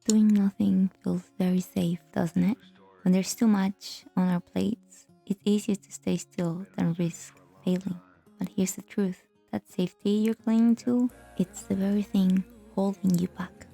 Doing nothing feels very safe, doesn't it? When there's too much on our plates, it's easier to stay still than risk failing. But here's the truth. That safety you're clinging to, it's the very thing holding you back.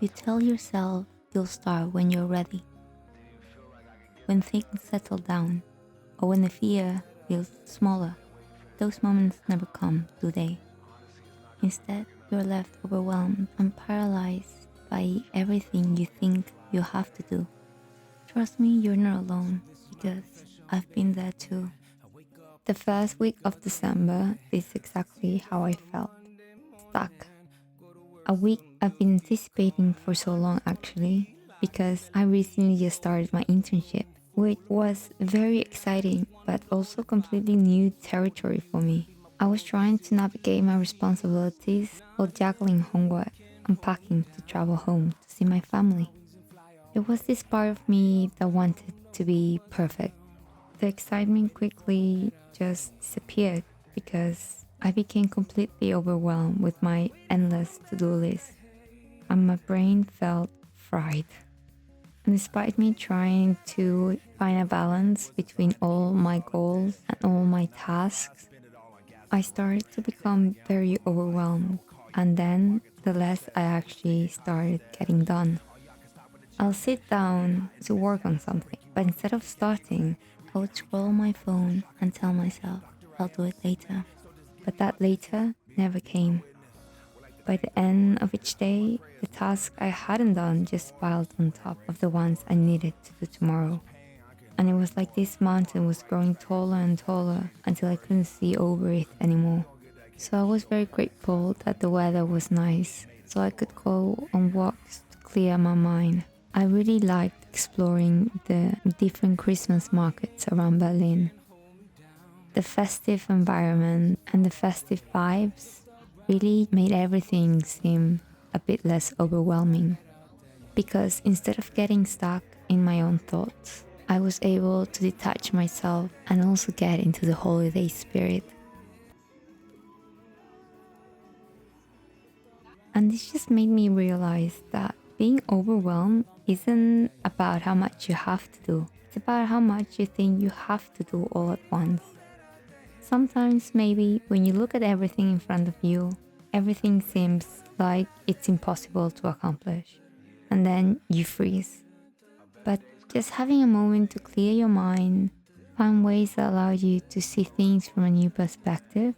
You tell yourself you'll start when you're ready, when things settle down, or when the fear feels smaller. Those moments never come, do they? Instead, you're left overwhelmed and paralyzed by everything you think you have to do. Trust me, you're not alone, because I've been there too. The first week of December is exactly how I felt. Stuck. A week I've been anticipating for so long actually, because I recently just started my internship, which was very exciting but also completely new territory for me. I was trying to navigate my responsibilities while juggling homework and packing to travel home to see my family. There was this part of me that wanted to be perfect. The excitement quickly just disappeared because I became completely overwhelmed with my endless to-do list, and my brain felt fried. And despite me trying to find a balance between all my goals and all my tasks, I started to become very overwhelmed, and then the less I actually started getting done. I'll sit down to work on something, but instead of starting, I would scroll on my phone and tell myself I'll do it later. But that later never came. By the end of each day, the tasks I hadn't done just piled on top of the ones I needed to do tomorrow. And it was like this mountain was growing taller and taller until I couldn't see over it anymore. So I was very grateful that the weather was nice, so I could go on walks to clear my mind. I really liked exploring the different Christmas markets around Berlin. The festive environment and the festive vibes really made everything seem a bit less overwhelming. Because instead of getting stuck in my own thoughts, I was able to detach myself and also get into the holiday spirit. And this just made me realize that being overwhelmed isn't about how much you have to do. It's about how much you think you have to do all at once. Sometimes maybe when you look at everything in front of you, everything seems like it's impossible to accomplish. And then you freeze. But just having a moment to clear your mind, find ways that allow you to see things from a new perspective,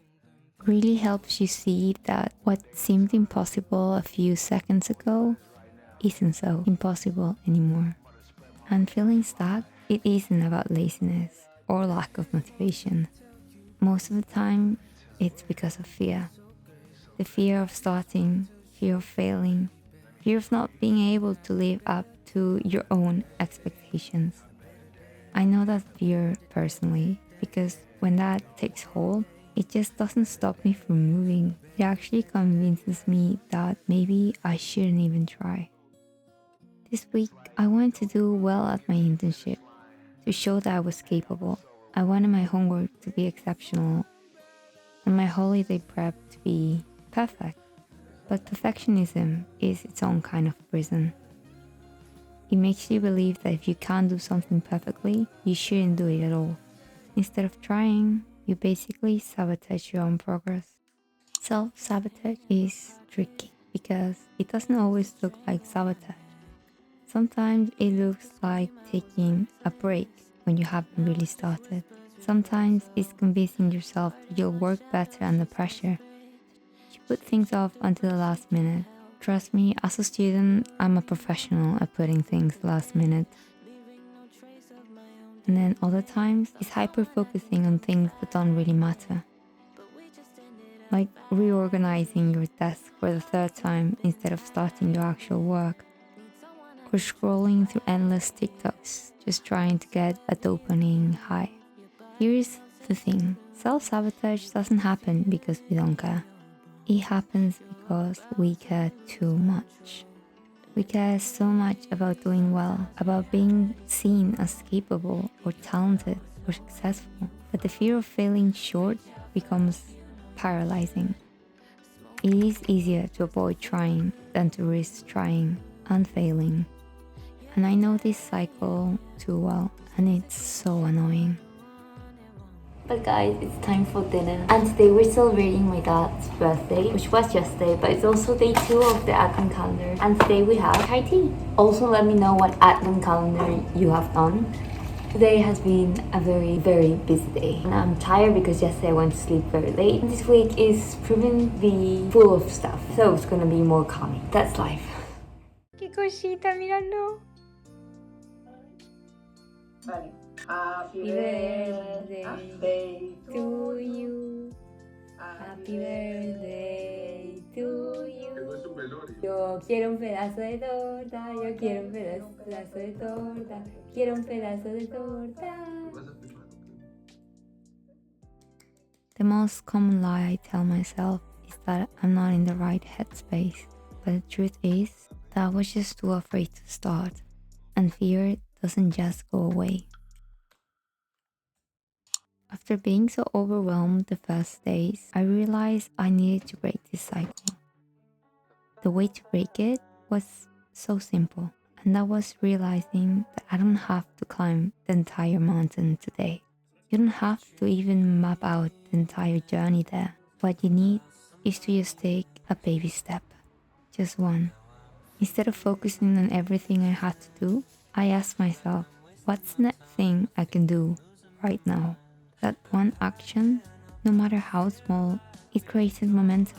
really helps you see that what seemed impossible a few seconds ago isn't so impossible anymore. And feeling stuck, it isn't about laziness or lack of motivation. Most of the time, it's because of fear. The fear of starting, fear of failing, fear of not being able to live up to your own expectations. I know that fear personally because when that takes hold, it just doesn't stop me from moving. It actually convinces me that maybe I shouldn't even try. This week, I wanted to do well at my internship to show that I was capable. I wanted my homework to be exceptional and my holiday prep to be perfect. But perfectionism is its own kind of prison. It makes you believe that if you can't do something perfectly, you shouldn't do it at all. Instead of trying, you basically sabotage your own progress. Self-sabotage is tricky because it doesn't always look like sabotage. Sometimes it looks like taking a break when you haven't really started. Sometimes it's convincing yourself that you'll work better under pressure. You put things off until the last minute. Trust me, as a student, I'm a professional at putting things last minute. And then other times, it's hyper-focusing on things that don't really matter. Like reorganizing your desk for the third time instead of starting your actual work. Or scrolling through endless TikToks, just trying to get a dopamine high. Here's the thing, self-sabotage doesn't happen because we don't care. It happens because we care too much. We care so much about doing well, about being seen as capable or talented or successful, that the fear of failing short becomes paralyzing. It is easier to avoid trying than to risk trying. and failing. And I know this cycle too well, and it's so annoying. But guys, it's time for dinner. And today we're celebrating my dad's birthday, which was yesterday, but it's also day 2 of the advent calendar. And today we have Thai tea. Also let me know what advent calendar you have done. Today has been a very, very busy day. And I'm tired because yesterday I went to sleep very late. And this week is proven to be full of stuff. So it's gonna be more calming. That's life. Qué cosita, míralo. Vale. Happy birthday to you. Happy birthday to you. Yo quiero un pedazo de torta, yo quiero un pedazo de torta, quiero un pedazo de torta. The most common lie I tell myself is that I'm not in the right headspace, but the truth is that I was just too afraid to start, and fear doesn't just go away. After being so overwhelmed the first days, I realized I needed to break this cycle. The way to break it was so simple, and that was realizing that I don't have to climb the entire mountain today. You don't have to even map out the entire journey there. What you need is to just take a baby step, just one. Instead of focusing on everything I had to do, I asked myself, what's the next thing I can do right now? That one action, no matter how small, it created momentum.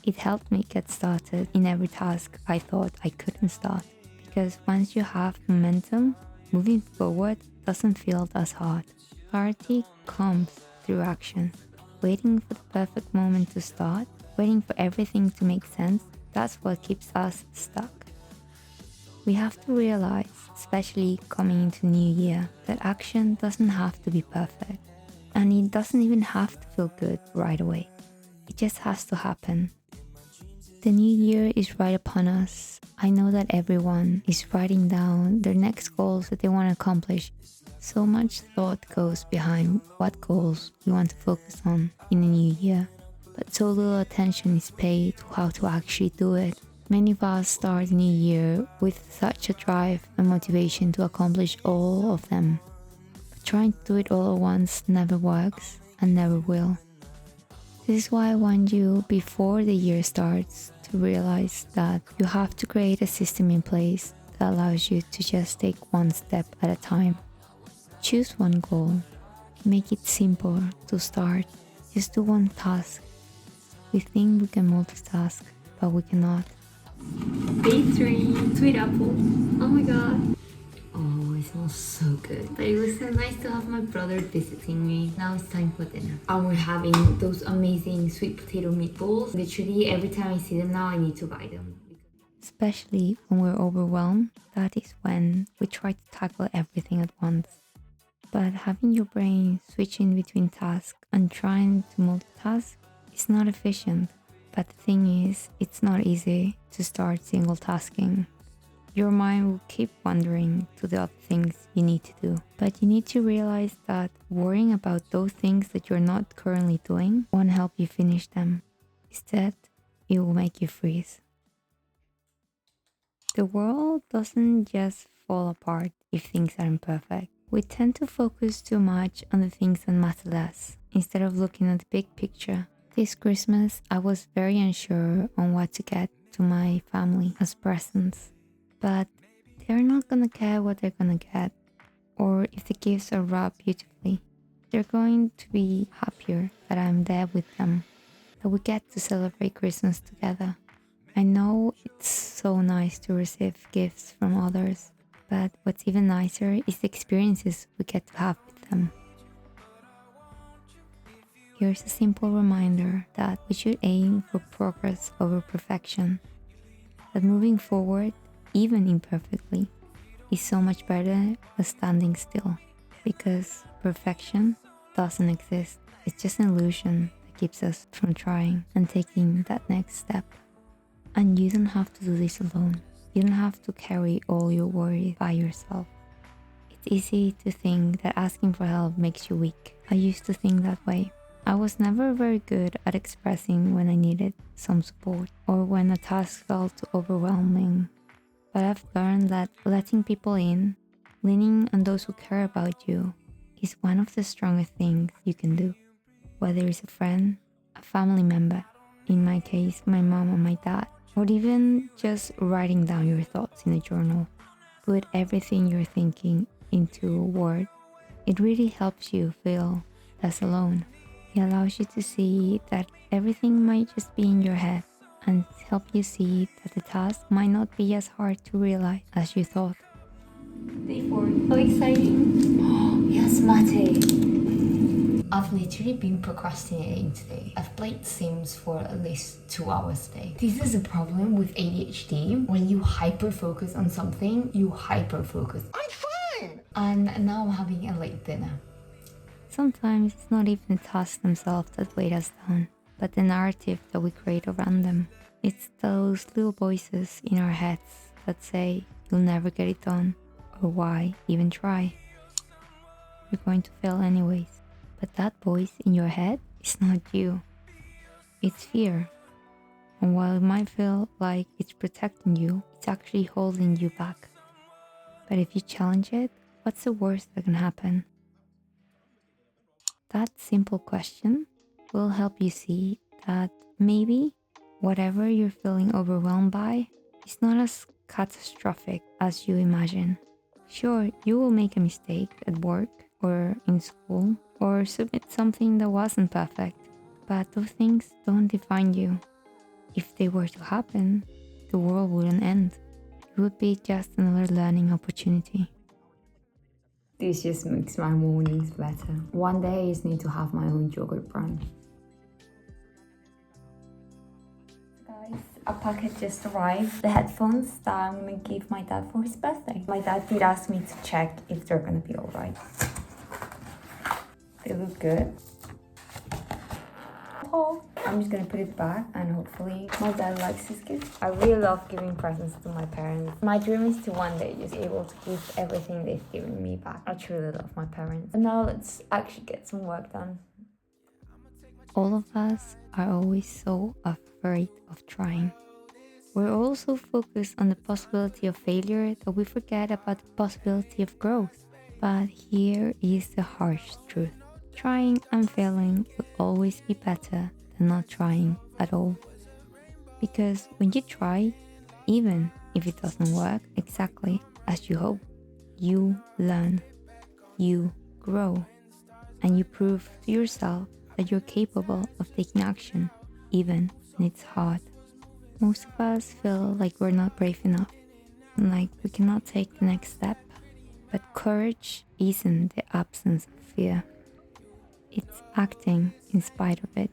It helped me get started in every task I thought I couldn't start. Because once you have momentum, moving forward doesn't feel as hard. Clarity comes through action. Waiting for the perfect moment to start, waiting for everything to make sense, that's what keeps us stuck. We have to realize, especially coming into New Year, that action doesn't have to be perfect. And it doesn't even have to feel good right away. It just has to happen. The new year is right upon us. I know that everyone is writing down their next goals that they want to accomplish. So much thought goes behind what goals we want to focus on in the new year. But so little attention is paid to how to actually do it. Many of us start the new year with such a drive and motivation to accomplish all of them. Trying to do it all at once never works and never will. This is why I want you, before the year starts, to realize that you have to create a system in place that allows you to just take one step at a time. Choose one goal. Make it simple to start. Just do one task. We think we can multitask, but we cannot. Day 3, sweet apple. Oh my god. Oh, it smells so good. But it was so nice to have my brother visiting me. Now it's time for dinner. And we're having those amazing sweet potato meatballs. Literally, every time I see them now, I need to buy them. Especially when we're overwhelmed, that is when we try to tackle everything at once. But having your brain switching between tasks and trying to multitask is not efficient. But the thing is, it's not easy to start single tasking. Your mind will keep wandering to the other things you need to do. But you need to realize that worrying about those things that you're not currently doing won't help you finish them. Instead, it will make you freeze. The world doesn't just fall apart if things aren't perfect. We tend to focus too much on the things that matter less, instead of looking at the big picture. This Christmas, I was very unsure on what to get to my family as presents. But they're not gonna care what they're gonna get, or if the gifts are wrapped beautifully. They're going to be happier that I'm there with them, that we get to celebrate Christmas together. I know it's so nice to receive gifts from others, but what's even nicer is the experiences we get to have with them. Here's a simple reminder that we should aim for progress over perfection, that moving forward, even imperfectly, is so much better than standing still, because perfection doesn't exist. It's just an illusion that keeps us from trying and taking that next step. And you don't have to do this alone. You don't have to carry all your worries by yourself. It's easy to think that asking for help makes you weak. I used to think that way. I was never very good at expressing when I needed some support or when a task felt too overwhelming. But I've learned that letting people in, leaning on those who care about you, is one of the strongest things you can do. Whether it's a friend, a family member, in my case, my mom or my dad, or even just writing down your thoughts in a journal. Put everything you're thinking into a word. It really helps you feel less alone. It allows you to see that everything might just be in your head and help you see that the task might not be as hard to realize as you thought. Day 4. So exciting. Yes, Mate. I've literally been procrastinating today. I've played Sims for at least 2 hours a day. This is a problem with ADHD. When you hyper focus on something, you hyper focus. I'm fine! And now I'm having a late dinner. Sometimes it's not even the tasks themselves that weigh us down, but the narrative that we create around them. It's those little voices in our heads that say, you'll never get it done, or why even try? You're going to fail anyways. But that voice in your head is not you. It's fear. And while it might feel like it's protecting you, it's actually holding you back. But if you challenge it, what's the worst that can happen? That simple question will help you see that maybe whatever you're feeling overwhelmed by is not as catastrophic as you imagine. Sure, you will make a mistake at work or in school or submit something that wasn't perfect, but those things don't define you. If they were to happen, the world wouldn't end. It would be just another learning opportunity. This just makes my mornings better. One day I just need to have my own yogurt brand. Guys, a packet just arrived. The headphones that I'm gonna give my dad for his birthday. My dad did ask me to check if they're gonna be alright. They look good. Oh, I'm just gonna put it back and hopefully my dad likes his gift. I really love giving presents to my parents. My dream is to one day just be able to give everything they've given me back. I truly love my parents. And now let's actually get some work done. All of us are always so afraid of trying. We're also focused on the possibility of failure that we forget about the possibility of growth. But here is the harsh truth. Trying and failing will always be better than not trying at all. Because when you try, even if it doesn't work exactly as you hope, you learn, you grow, and you prove to yourself that you're capable of taking action, even when it's hard. Most of us feel like we're not brave enough, like we cannot take the next step. But courage isn't the absence of fear. It's acting in spite of it.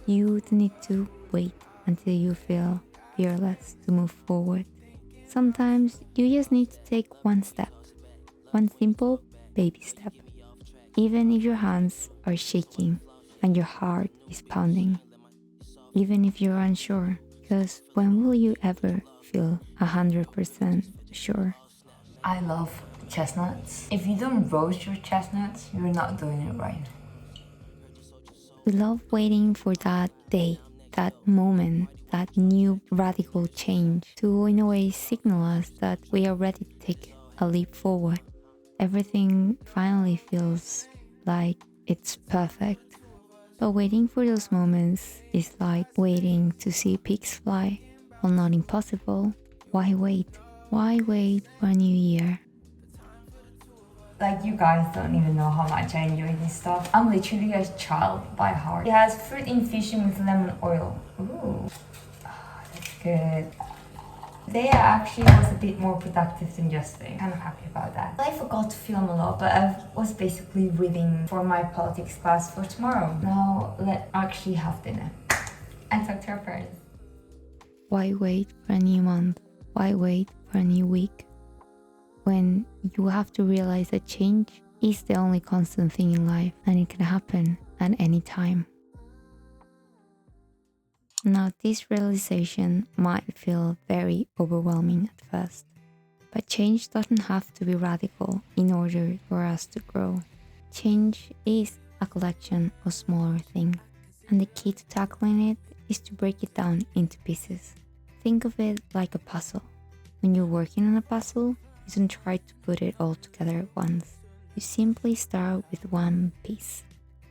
You don't need to wait until you feel fearless to move forward. Sometimes you just need to take one step, one simple baby step. Even if your hands are shaking and your heart is pounding. Even if you're unsure, because when will you ever feel 100% sure? I love chestnuts. If you don't roast your chestnuts, you're not doing it right. We love waiting for that day, that moment, that new radical change to in a way signal us that we are ready to take a leap forward. Everything finally feels like it's perfect. But waiting for those moments is like waiting to see pigs fly. While not impossible, why wait? Why wait for a new year? Like, you guys don't even know how much I enjoy this stuff. I'm literally a child by heart. It has fruit infusion with lemon oil. Ooh, that's good. Today I actually was a bit more productive than yesterday. Kind of happy about that. I forgot to film a lot, but I was basically reading for my politics class for tomorrow. Now let's actually have dinner and talk to our parents. Why wait for a new month? Why wait for a new week? When you have to realize that change is the only constant thing in life and it can happen at any time. Now, this realization might feel very overwhelming at first, but change doesn't have to be radical in order for us to grow. Change is a collection of smaller things, and the key to tackling it is to break it down into pieces. Think of it like a puzzle. When you're working on a puzzle, you don't try to put it all together at once. You simply start with one piece.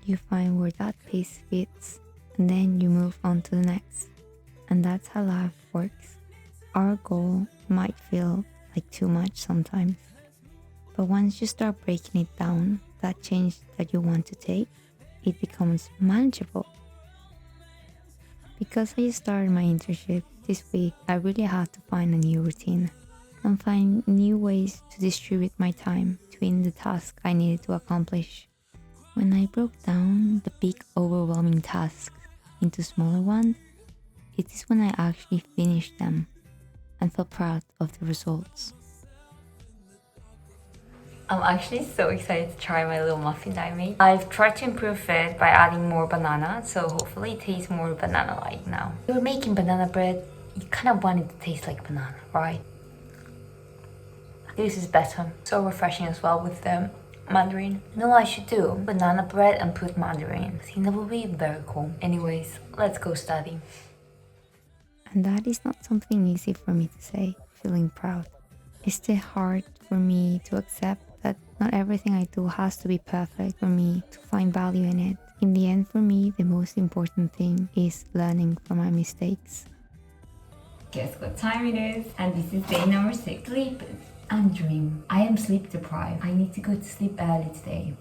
You find where that piece fits, and then you move on to the next. And that's how life works. Our goal might feel like too much sometimes. But once you start breaking it down, that change that you want to take, it becomes manageable. Because I started my internship this week, I really had to find a new routine and find new ways to distribute my time between the tasks I needed to accomplish. When I broke down the big overwhelming tasks into smaller ones, it is when I actually finished them and felt proud of the results. I'm actually so excited to try my little muffin that I made. I've tried to improve it by adding more banana, so hopefully it tastes more banana-like now. When you're making banana bread, you kind of want it to taste like banana, right? This is better. So refreshing as well with the mandarin. You know what I should do? Banana bread and put mandarin. I think that would be very cool. Anyways, let's go study. And that is not something easy for me to say, feeling proud. It's still hard for me to accept that not everything I do has to be perfect for me to find value in it. In the end, for me, the most important thing is learning from my mistakes. Guess what time it is? And this is day number 6. Sleep and dream. I am sleep deprived. I need to go to sleep early today.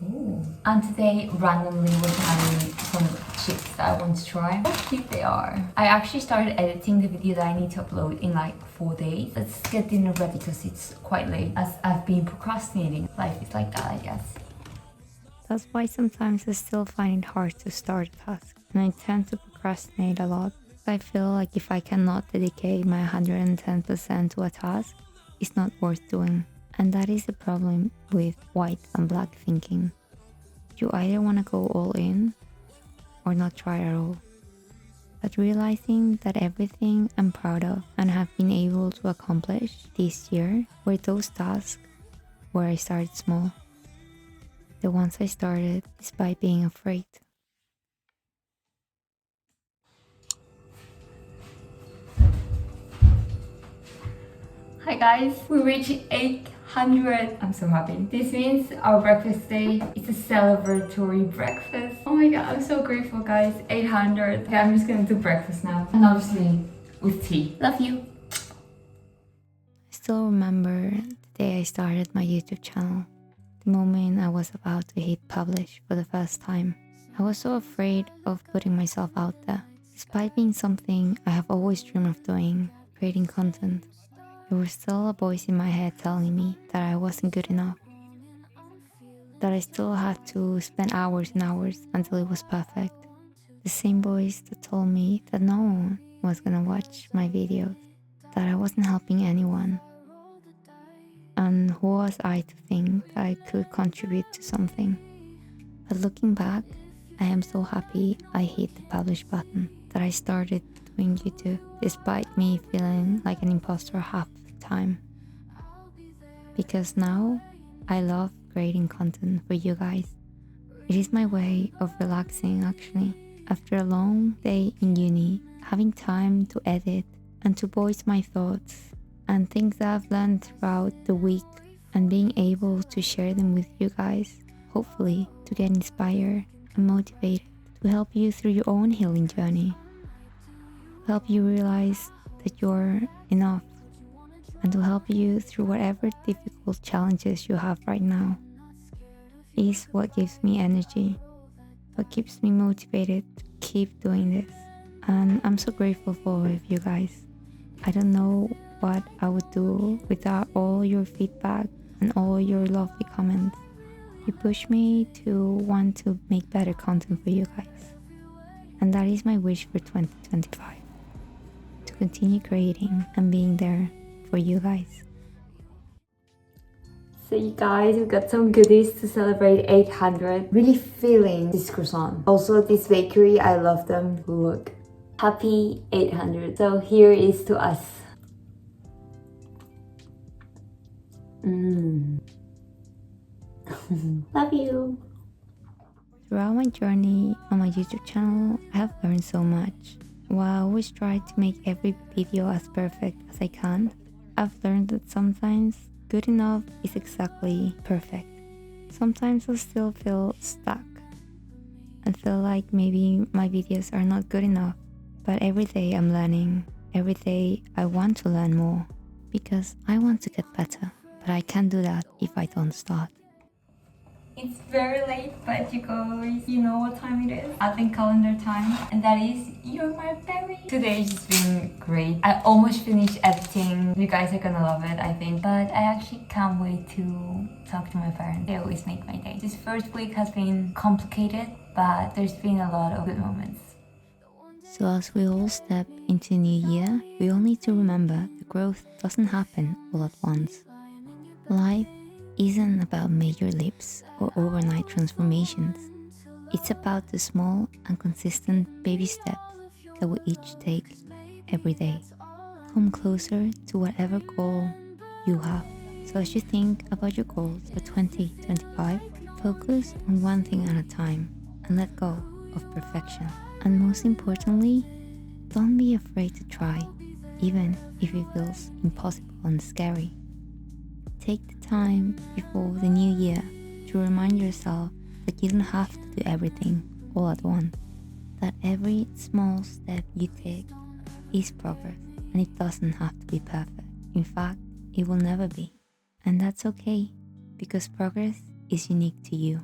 Ooh. And today, randomly, was having some chips that I want to try. How cute they are. I actually started editing the video that I need to upload in like 4 days. Let's get dinner ready because it's quite late as I've been procrastinating. Life is like that, I guess. That's why sometimes I still find it hard to start a task. And I tend to procrastinate a lot. I feel like if I cannot dedicate my 110% to a task, it's not worth doing. And that is the problem with white and black thinking. You either want to go all in or not try at all. But realizing that everything I'm proud of and have been able to accomplish this year were those tasks where I started small. The ones I started despite being afraid. Hi guys, we reached 800. I'm so happy. This means our breakfast day is a celebratory breakfast. Oh my god, I'm so grateful guys. 800. Okay, I'm just gonna do breakfast now. And obviously with tea. Love you. I still remember the day I started my YouTube channel. The moment I was about to hit publish for the first time. I was so afraid of putting myself out there. Despite being something I have always dreamed of doing, creating content. There was still a voice in my head telling me that I wasn't good enough. That I still had to spend hours and hours until it was perfect. The same voice that told me that no one was gonna watch my videos. That I wasn't helping anyone. And who was I to think that I could contribute to something? But looking back, I am so happy I hit the publish button. That I started doing YouTube despite me feeling like an imposter half the time. Because now I love creating content for you guys. It is my way of relaxing actually. After a long day in uni, having time to edit and to voice my thoughts and things that I've learned throughout the week and being able to share them with you guys, hopefully to get inspired and motivated to help you through your own healing journey. Help you realize that you're enough and to help you through whatever difficult challenges you have right now is what gives me energy, what keeps me motivated to keep doing this. And I'm so grateful for all of you guys. I don't know what I would do without all your feedback and all your lovely comments. You push me to want to make better content for you guys. And that is my wish for 2025. To continue creating and being there for you guys. So you guys, we got some goodies to celebrate 800. Really feeling this croissant. Also this bakery, I love them. Look. Happy 800. So here is to us. Love you. Throughout my journey on my YouTube channel, I have learned so much. While I always try to make every video as perfect as I can, I've learned that sometimes good enough is exactly perfect. Sometimes I still feel stuck and feel like maybe my videos are not good enough. But every day I'm learning. Every day I want to learn more because I want to get better. But I can't do that if I don't start. It's very late, but you know what time it is? Advent calendar time, and that is You're My Berry. Today's just been great. I almost finished editing. You guys are gonna love it, I think. But I actually can't wait to talk to my parents. They always make my day. This first week has been complicated, but there's been a lot of good moments. So as we all step into new year, we all need to remember the growth doesn't happen all at once. Life isn't about major leaps or overnight transformations. It's about the small and consistent baby steps that we each take every day. Come closer to whatever goal you have. So as you think about your goals for 2025, focus on one thing at a time and let go of perfection. And most importantly, don't be afraid to try, even if it feels impossible and scary. Take the time before the new year to remind yourself that you don't have to do everything all at once. That every small step you take is progress and it doesn't have to be perfect. In fact, it will never be. And that's okay because progress is unique to you.